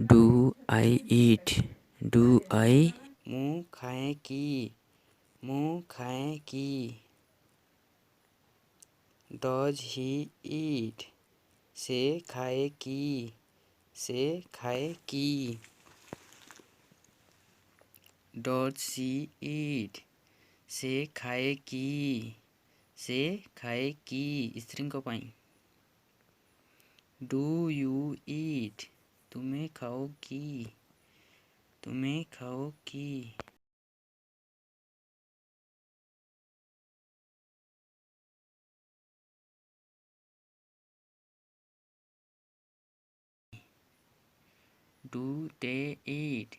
Do I eat, do I मुँह खाए की, मुँह खाए की। डज ही ईट, से खाए की, से खाए की। डज सी ईट, से खाए की, से खाए की। स्त्रीलिंग पाई। डू यू ईट, तुम्हें खाओ की, तुम्हें खाओ की। डू दे ईट,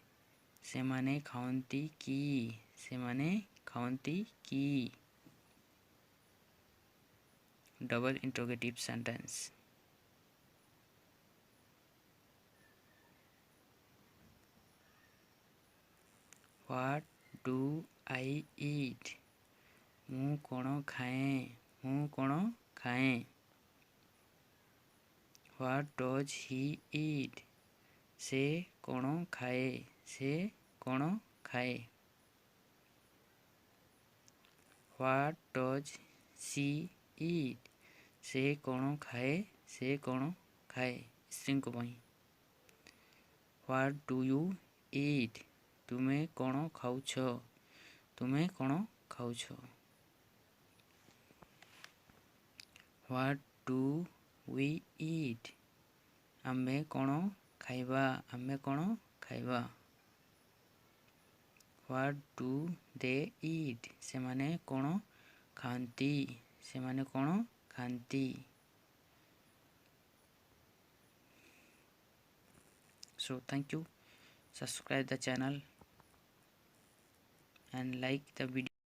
सेमाने खाओंती की, सेमाने खाओंती की। Double interrogative sentence. What do I eat, ମୁଁ କ'ଣ ଖାଏ, ମୁଁ କ'ଣ ଖାଏ। ହ୍ୱାଟ୍ ଡଜ୍ ହି ଇଟ୍, ସେ କ'ଣ ଖାଏ, ସେ କ'ଣ ଖାଏ। ହ୍ୱାଟ୍ ଡଜ୍ ସି ଇଟ୍, ସେ କ'ଣ ଖାଏ, ସେ କ'ଣ ଖାଏ। ସ୍ତ୍ରୀଙ୍କ ପାଇଁ। ହ୍ୱାଟ୍ ଡୁ ୟୁ ଇଟ୍, ତୁମେ କ'ଣ ଖାଉଛ, ତୁମେ କ'ଣ ଖାଉଛ। ହ୍ୱାଟ୍ ଡୁ वी ଇଟ୍, ଆମେ କ'ଣ ଖାଇବା, ଆମେ କ'ଣ ଖାଇବା। ହ୍ୱାଟ୍ ଡୁ ଦେ ଇଟ୍, ସେମାନେ କ'ଣ ଖାଆନ୍ତି, ସେମାନେ କ'ଣ ଖାଆନ୍ତି। So thank you, subscribe the channel and like the video.